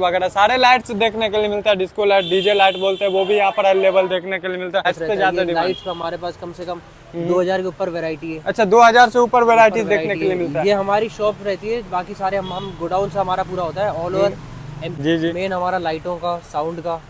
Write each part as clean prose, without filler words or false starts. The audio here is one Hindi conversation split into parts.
वगैरह सारे लाइट्स देखने के लिए मिलता है। डिस्को लाइट, डीजे लाइट बोलते हैं, वो भी यहाँ पर अवेलेबल देखने के लिए मिलता है। इस पे ज्यादा लाइट्स का हमारे पास कम से कम 2000 के ऊपर वैरायटी है। अच्छा, 2000 से ऊपर वैरायटीज देखने के लिए मिलता है। ये हमारी शॉप रहती है, बाकी सारे हम गोडाउन से हमारा पूरा होता है ऑल ओवर। जी मेन हमारा लाइटों का, साउंड का,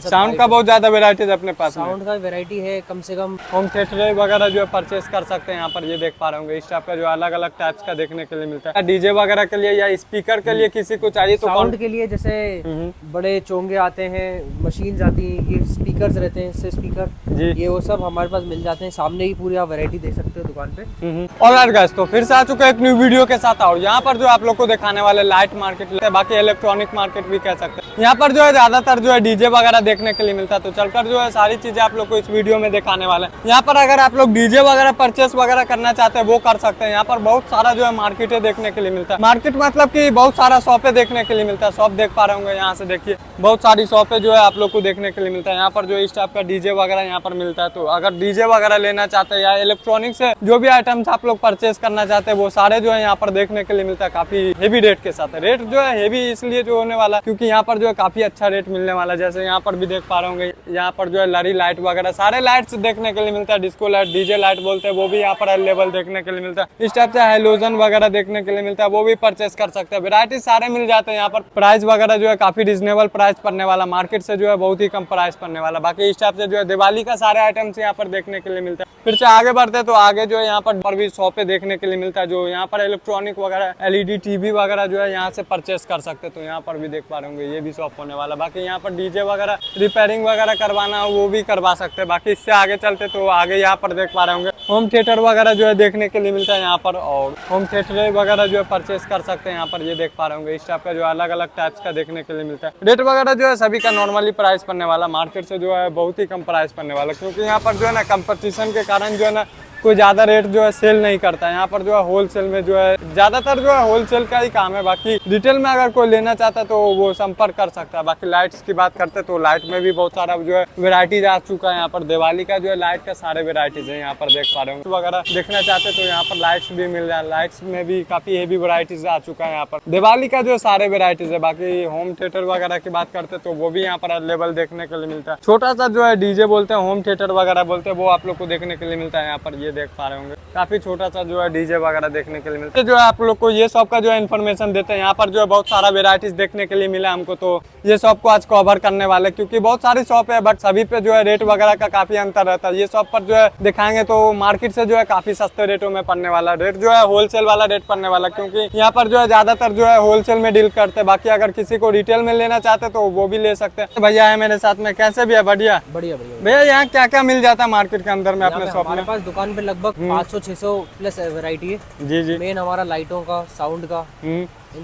साउंड का बहुत ज्यादा वेराइटीज अपने पास। साउंड का वैरायटी है कम से कम। होम थिएटर वगैरह जो है परचेस कर सकते हैं यहाँ पर। ये देख पा रहे होंगे इस टाइप का जो अलग अलग टाइप्स का देखने के लिए मिलता है। डीजे वगैरह के लिए या स्पीकर के लिए किसी को चाहिए तो साउंड के लिए जैसे बड़े चोंगे आते हैं, मशीन आती हैं, ये स्पीकर्स रहते हैं, इससे स्पीकर, ये वो सब हमारे पास मिल जाते हैं। सामने ही पूरी आप वैरायटी देख सकते हो दुकान पे। ऑलराइट गाइस, तो फिर से आ चुका है एक न्यू वीडियो के साथ। और यहाँ पर जो आप लोग को दिखाने वाले लाइट मार्केट, बाकी इलेक्ट्रॉनिक मार्केट भी कह सकते हैं। यहाँ पर जो है ज्यादातर जो है डीजे वगैरह देखने के लिए मिलता है। तो चलकर जो है सारी चीजें आप लोग को इस वीडियो में दिखाने वाले हैं। यहाँ पर अगर आप लोग डीजे वगैरह परचेस वगैरह करना चाहते हैं वो कर सकते हैं। यहाँ पर बहुत सारा जो है मार्केट देखने के लिए मिलता है। मार्केट मतलब कि बहुत सारा शॉपे देखने के लिए मिलता है। शॉप देख पा रहे होंगे, यहाँ से देखिए बहुत सारी शॉपे जो है आप लोग को देखने के लिए मिलता है। यहाँ पर जो इस टाइप का डीजे वगैरह यहाँ पर मिलता है। तो अगर डीजे वगैरह लेना चाहते हैं या इलेक्ट्रॉनिक से जो भी आइटम्स आप लोग परचेस करना चाहते हैं वो सारे जो है यहाँ पर देखने के लिए मिलता है। काफी हेवी रेट के साथ। रेट जो है हेवी इसलिए जो होने वाला क्योंकि यहाँ पर जो है काफी अच्छा रेट मिलने वाला। जैसे यहाँ पर भी देख पा रहे होंगे, यहाँ पर जो है लरी लाइट वगैरह सारे लाइट्स देखने के लिए मिलता है। डिस्को लाइट, डीजे लाइट बोलते हैं, वो भी यहाँ पर अवेलेबल देखने के लिए मिलता है। इस टाइप से हेलोजन वगैरह देखने के लिए मिलता है, वो भी परचेस कर सकते हैं। वैरायटी सारे मिल जाते हैं यहाँ पर। प्राइस वगैरह जो है काफी रिजनेबल प्राइस पड़ने वाला, मार्केट से जो है बहुत ही कम प्राइस पड़ने वाला। बाकी इस टाइप से जो है दिवाली का सारे आइटम्स यहाँ पर देखने के लिए मिलता है। फिर से आगे बढ़ते हैं तो आगे जो है यहाँ पर भी शॉपे देखने के लिए मिलता है। जो यहाँ पर इलेक्ट्रॉनिक वगैरह, एलईडी टीवी वगैरह जो है यहाँ से परचेस कर सकते हैं। तो यहाँ पर भी देख पा रहे होंगे ये भी शॉप होने वाला। बाकी यहाँ पर डीजे वगैरह रिपेयरिंग वगैरह करवाना वो भी करवा सकते हैं। बाकी इससे आगे चलते तो आगे यहाँ पर देख पा रहे होंगे होम थिएटर वगैरह जो है देखने के लिए मिलता है यहाँ पर। और होम थिएटर वगैरह जो है परचेस कर सकते हैं यहाँ पर। ये देख पा रहे होंगे इस टाइप का जो अलग अलग टाइप्स का देखने के लिए मिलता है। रेट वगैरह जो है सभी का नॉर्मली प्राइस पड़ने वाला, मार्केट से जो है बहुत ही कम प्राइस पड़ने वाला। क्योंकि यहाँ पर जो है ना कंपटीशन के कारण जो है ना कोई ज़्यादा रेट जो है सेल नहीं करता है। यहाँ पर जो है होलसेल में जो है ज़्यादातर जो है होलसेल का ही काम है। बाकी रिटेल में अगर कोई लेना चाहता है तो वो संपर्क कर सकता है। बाकी लाइट्स की बात करते तो लाइट में भी बहुत सारा जो है वेराइटीज आ चुका है। यहाँ पर दिवाली का जो है लाइट का सारे वेराइटीज है यहाँ पर देख पा रहे हो। वगैरह देखना चाहते तो यहाँ पर लाइट्स भी मिल जाए। लाइट्स में भी काफी हेवी वेराइटीज आ चुका है यहाँ पर। दिवाली का जो सारे वेराइटीज है। बाकी होम थिएटर वगैरह की बात करते तो वो भी यहाँ पर अवेलेबल देखने के लिए मिलता है। छोटा सा जो है डीजे बोलते हैं, होम थिएटर वगैरह बोलते हैं, वो आप लोग को देखने के लिए मिलता है यहाँ पर। ये देख पा रहे होंगे काफी छोटा सा जो है डीजे वगैरह देखने के लिए मिलता है। जो है आप लोग को ये शॉप का जो है इन्फॉर्मेशन देते हैं। यहाँ पर जो है बहुत सारा वेराइटीज देखने के लिए मिला हमको। तो ये शॉप को आज कवर करने वाले क्योंकि बहुत सारी शॉप है बट सभी पे जो है रेट वगैरह का काफी अंतर रहता है। ये शॉप पर जो है दिखाएंगे तो मार्केट से जो है काफी सस्ते रेटों में पड़ने वाला। रेट जो है होलसेल वाला रेट पड़ने वाला क्योंकि यहाँ पर जो है ज्यादातर जो है होलसेल में डील करते हैं। बाकी अगर किसी को रिटेल में लेना चाहते तो वो भी ले सकते हैं। भैया है मेरे साथ में, कैसे भी है? बढ़िया बढ़िया बढ़िया। भैया यहाँ क्या क्या मिल जाता है मार्केट के अंदर में अपने शॉप में? हमारे पास दुकान पे लगभग 500-600 प्लस वैरायटी है। जी जी। मेन हमारा लाइटों का, साउंड का,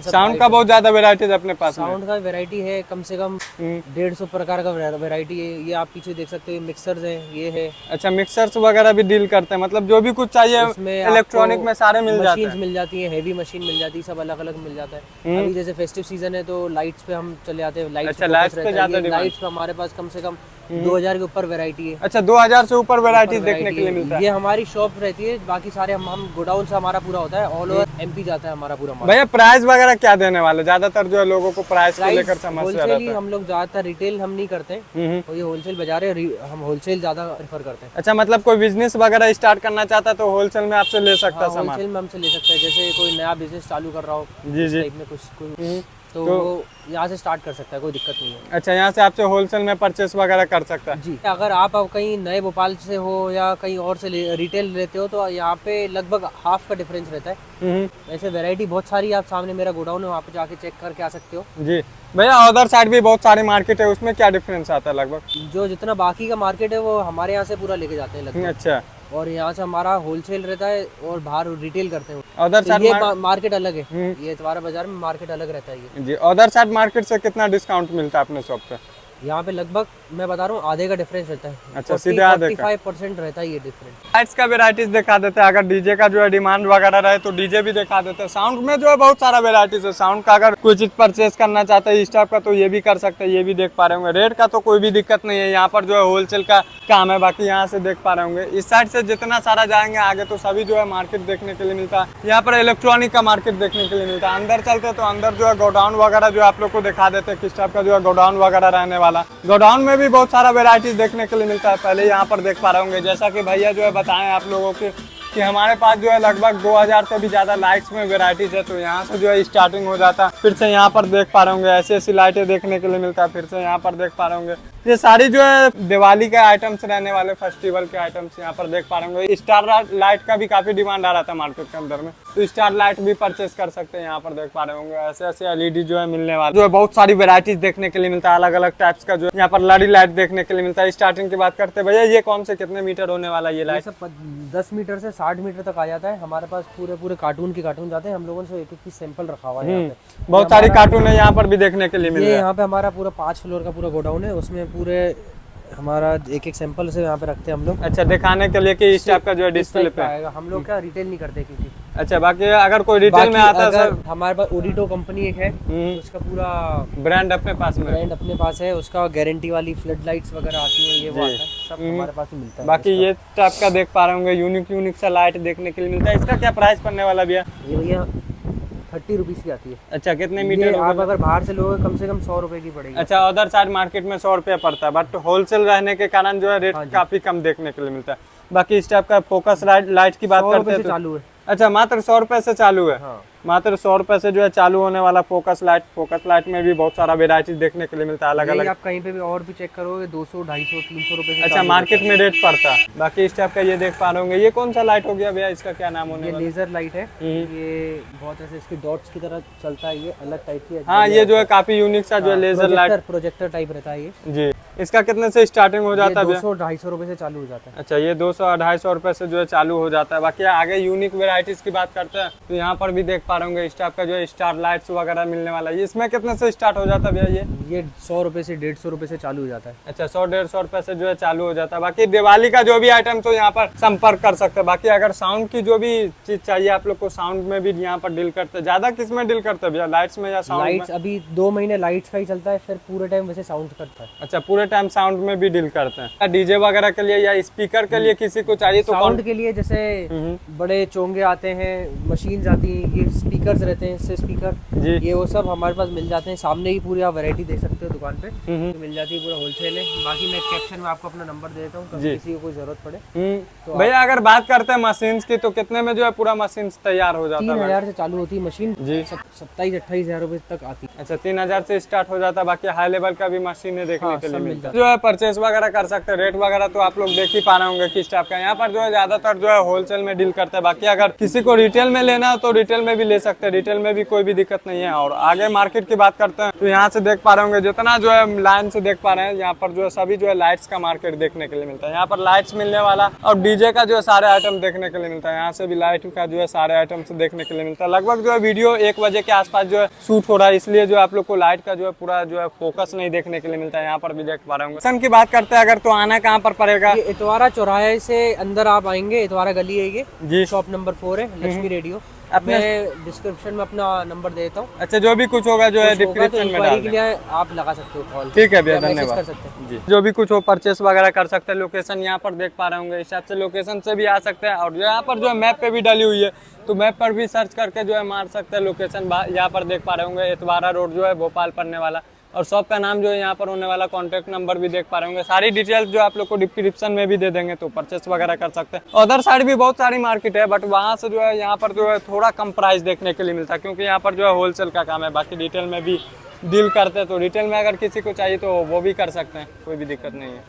साउंड का बहुत ज्यादा वेराइटीज अपने पास। साउंड का वैरायटी है कम से कम 150 प्रकार का वैरायटी है। ये आप पीछे देख सकते हो, मिक्सर्स हैं, ये है। अच्छा, मिक्सर्स वगैरह भी डील करते हैं, मतलब जो भी कुछ चाहिए इलेक्ट्रॉनिक में सारे मिल जाते हैं। मशीन्स मिल जाती है, हेवी मशीन मिल जाती है, सब अलग अलग मिल जाता है। अभी जैसे फेस्टिव सीजन है तो लाइट्स पे हम चले जाते हैं। लाइट्स पे हमारे पास कम से कम 2000 के ऊपर वैरायटी है। अच्छा, 2000 से ऊपर वैरायटीज देखने के लिए मिलता है। ये हमारी शॉप रहती है, बाकी सारे हम गोडाउन से हमारा पूरा होता है, ऑल ओवर एमपी जाता है हमारा पूरा। भैया प्राइस वगैरह क्या देने वाले? ज्यादातर जो है लोगों को प्राइस को लेकर समस्या रहता है। हम लोग ज्यादातर रिटेल हम नहीं करते हैं, तो ये होलसेल बाजार है, हम होलसेल ज्यादा प्रेफर करते हैं। अच्छा, मतलब कोई बिजनेस वगैरह स्टार्ट करना चाहता है तो होलसेल में आपसे ले सकता है सामान? होलसेल में हमसे ले सकता है। जैसे कोई नया बिजनेस चालू कर रहा हो जी जी में कुछ तो वो यहाँ से स्टार्ट कर सकता है, कोई दिक्कत नहीं है। अच्छा, यहाँ से आपसे होलसेल में परचेस वगैरह कर सकता है जी। अगर आप कहीं नए भोपाल से हो या कहीं और से रिटेल लेते हो तो यहाँ पे लगभग हाफ का डिफरेंस रहता है। वैसे वैरायटी बहुत सारी, आप सामने मेरा गोडाउन है, वहाँ पे जाके चेक करके आ सकते हो। जी भैया, अदर साइड भी बहुत सारी मार्केट है, उसमें क्या डिफरेंस आता है लगभग? जो जितना बाकी का मार्केट है वो हमारे यहाँ से पूरा लेके जाते हैं लगभग। अच्छा, और यहाँ से हमारा होलसेल रहता है और बाहर रिटेल करते हैं। अदर तो ये मार्केट अलग है, ये इतवारा बाजार में मार्केट अलग रहता है। जी, अदर साइड मार्केट से कितना डिस्काउंट मिलता है अपने शॉप पे? यहाँ पे लगभग मैं बता रहा हूँ आधे का डिफरेंस रहता है। अच्छा, सीधे आधे का। 45% रहता है ये डिफरेंस। लाइट्स का वेराइटीज दिखा देते हैं, अगर डीजे का जो है डिमांड वगैरह रहे तो डीजे भी दिखा देते हैं। साउंड में जो है बहुत सारा वेराइटीज है, साउंड का अगर कोई चीज परचेज करना चाहते हैं स्टाफ का तो ये भी कर सकते हैं, ये भी देख पा रहे होंगे। रेट का तो कोई भी दिक्कत नहीं है, यहाँ पर जो है होलसेल का काम है। बाकी यहाँ से देख पा रहे होंगे, इस साइड से जितना सारा जाएंगे आगे तो सभी जो है मार्केट देखने के लिए मिलता है। यहाँ पर इलेक्ट्रॉनिक का मार्केट देखने के लिए मिलता है। अंदर चलते तो अंदर जो है गोडाउन वगैरह जो आप लोग को दिखा देते हैं, किस टाइप का जो है गोडाउन वगैरह रहने वाला। गोडाउन में भी बहुत सारा वेराइटीज देखने के लिए मिलता है। पहले यहाँ पर देख पा रहे होंगे, जैसा कि भैया जो है बताएं आप लोगों के कि हमारे पास जो है लगभग 2000 से भी ज़्यादा लाइट्स में वेराइटीज है। तो यहाँ से जो है स्टार्टिंग हो जाता है। फिर से यहाँ पर देख पा रहे होंगे ऐसी ऐसी लाइटें देखने के लिए मिलता है। फिर से यहाँ पर देख पा रहे होंगे ये सारी जो है दिवाली के आइटम्स रहने वाले, फेस्टिवल के आइटम्स यहाँ पर देख पा रहे होंगे। स्टार लाइट का भी काफी डिमांड आ रहा था मार्केट के अंदर में, तो स्टार लाइट भी परचेस कर सकते हैं। यहाँ पर देख पा रहे होंगे ऐसे ऐसे एलईडी जो है मिलने वाला, जो है बहुत सारी वेराइटीज देखने के लिए मिलता है। अलग अलग टाइप्स का जो यहाँ पर लड़ी लाइट देखने के लिए मिलता है। स्टार्टिंग की बात करते हैं भैया, ये कौन से कितने मीटर होने वाला ये लाइट? 10 मीटर से 60 मीटर तक आ जाता है। हमारे पास पूरे कार्टून जाते हैं। हम लोगों से एक एक पीस सैंपल रखा हुआ है यहाँ पे। बहुत सारी कार्टून है यहाँ पर भी देखने के लिए मिल रहा है। यहाँ पे हमारा पूरा 5 फ्लोर का पूरा गोडाउन है, उसमें पूरे हमारा एक एक सैंपल से यहाँ पे रखते हैं हम लोग। अच्छा, दिखाने के लिए कि इस टाइप का जो है डिस्प्ले पे आएगा। हम लोग क्या रिटेल नहीं करते क्योंकि। अच्छा, बाकी अगर कोई रिटेल में आता है सर, हमारे पास ओडिटो कंपनी एक है, उसका पूरा ब्रांड अपने पास में, ब्रांड अपने पास है। उसका गारंटी वाली फ्लड लाइट्स वगैरह आती है, ये वो आता है, सब हमारे पास ही मिलता है। बाकी ये टाइप का देख पा रहे होंगे यूनिक सा लाइट देखने के लिए मिलता है। इसका क्या प्राइस पड़ने वाला भैया? ये भैया 30 रुपीज़ की आती है। अच्छा, कितने मीटर? आप अगर बाहर से लोगे कम से कम 100 रुपए की पड़ेगी। अच्छा, अदर साइड मार्केट में 100 रुपया पड़ता है, बट होलसेल रहने के कारण जो है रेट काफी कम देखने के लिए मिलता है। बाकी इस टाइप का फोकस लाइट की बात करते हैं तो चालू है। अच्छा, मात्र 100 रुपए से चालू है। हाँ। मात्र 100 रुपए से जो है चालू होने वाला फोकस लाइट में भी बहुत सारा वेराइटीज देखने के लिए मिलता है अलग अलग। आप कहीं पे भी और भी चेक करोगे 200, 250, 300 रुपए। अच्छा, मार्केट में रेट पड़ता है। बाकी इस टाइप का ये देख पा रहे होंगे, ये कौन सा लाइट हो गया भैया? इसका क्या नाम होने वाला? ये लेजर लाइट है। ये बहुत ऐसे इसकी डॉट्स की तरह चलता है, ये अलग टाइप की है। हाँ, ये जो है काफी यूनिक सा जो है लेजर लाइट, प्रोजेक्टर टाइप रहता है ये जी। इसका कितने से स्टार्टिंग हो जाता है? 200, 250 रुपए से चालू हो जाता है। अच्छा, ये 200, 250 रुपए से जो है चालू हो जाता है। बाकी आगे यूनिक वेराइटीज की बात करते हैं तो यहाँ पर भी देख पा रहे होंगे इस टाइप का जो है स्टार लाइट्स वगैरह मिलने वाला है। इसमें कितने से स्टार्ट हो जाता है भैया? ये 100 रुपए से 150 रुपए से चालू हो जाता है। अच्छा, 100-150 रुपए से जो है चालू हो जाता है। बाकी दिवाली का जो भी आइटम तो यहाँ पर संपर्क कर सकते हैं। बाकी अगर साउंड की जो भी चीज चाहिए आप लोग को, साउंड में भी यहाँ पर डील करते हैं। ज्यादा किस में डील करते हैं भैया, लाइट्स में या साउंड में? लाइट्स अभी 2 महीने लाइट्स का ही चलता है, फिर पूरे टाइम वैसे साउंड करता है। अच्छा, पूरे टाइम साउंड में भी डील करते हैं। डीजे वगैरह के लिए या स्पीकर के लिए किसी को चाहिए तो साउंड के लिए जैसे बड़े चोंगे आते हैं, मशीन्स आती हैं, ये स्पीकर्स रहते हैं, इससे स्पीकर जी, ये वो सब हमारे पास मिल जाते हैं। सामने ही पूरी आप वैरायटी देख सकते हो दुकान पे, तो मिल जाती है, पूरा होलसेल है। बाकी मैं कैप्शन में आपको अपना नंबर दे देता हूँ, कभी किसी को कोई जरूरत पड़े तो भैया अगर बात करते हैं मशीन्स की तो कितने में जो है पूरा मशीन तैयार हो जाता है? 3000 से चालू होती है मशीन जी, 27-28 हजार रुपए तक आती है। अच्छा, 3000 से स्टार्ट हो जाता है। बाकी हाई लेवल का भी मशीनें देखने के लिए मिलता है, जो है परचेस वगैरह कर सकते हैं। रेट वगैरह तो आप लोग देख ही पा रहे होंगे किस टाइप का। यहाँ पर जो है ज्यादातर जो है होलसेल में डील करते हैं। बाकी अगर किसी को रिटेल में लेना है तो रिटेल में भी ले सकते हैं, रिटेल में भी कोई भी दिक्कत नहीं है। और आगे मार्केट की बात करते हैं तो यहाँ से देख पा रहे होंगे, जितना जो है लाइन से देख पा रहे हैं यहाँ पर जो है सभी जो है लाइट्स का मार्केट देखने के लिए मिलता है। यहाँ पर लाइट्स मिलने वाला और डीजे का जो है सारे आइटम देखने के लिए मिलता है। यहाँ से भी लाइट का जो है सारे आइटम देखने के लिए मिलता है। लगभग जो है वीडियो 1 बजे के आसपास जो है शूट हो रहा है, इसलिए जो आप लोग को लाइट का जो है पूरा जो है फोकस नहीं देखने के लिए मिलता है। यहाँ पर भी देख पा रहे होंगे। सन की बात करते हैं अगर तो आना कहाँ पर पड़ेगा? इतवारा चौराहे से अंदर आप आएंगे, इतवारा गली है ये जी, शॉप नंबर 4 है, लक्ष्मी रेडियो। मैं डिस्क्रिप्शन में अपना नंबर देता हूँ। अच्छा, जो भी कुछ होगा जो है डिस्क्रिप्शन में डाल के लिए आप लगा सकते हो कॉल। ठीक है भैया, धन्यवाद। कर सकते हैं जी, जो भी कुछ हो परचेस वगैरह कर सकते हैं। लोकेशन यहाँ पर देख पा रहे होंगे, इस हिसाब से लोकेशन से भी आ सकते हैं। और यहाँ पर जो है मैप पे भी डाली हुई है, तो मैप पर भी सर्च करके जो है मार सकते हैं लोकेशन। यहाँ पर देख पा रहे होंगे इतवारा रोड जो है भोपाल पड़ने वाला, और शॉप का नाम जो है यहाँ पर होने वाला, कॉन्टैक्ट नंबर भी देख पा रहे होंगे। सारी डिटेल्स जो आप लोग को डिस्क्रिप्शन में भी दे देंगे, तो परचेस वगैरह कर सकते हैं। अदर साइड भी बहुत सारी मार्केट है, बट वहाँ से जो है यहाँ पर जो है थोड़ा कम प्राइस देखने के लिए मिलता है, क्योंकि यहाँ पर जो है होलसेल का काम है। बाकी डिटेल में भी डील करते हैं, तो रिटेल में अगर किसी को चाहिए तो वो भी कर सकते हैं, कोई भी दिक्कत नहीं है।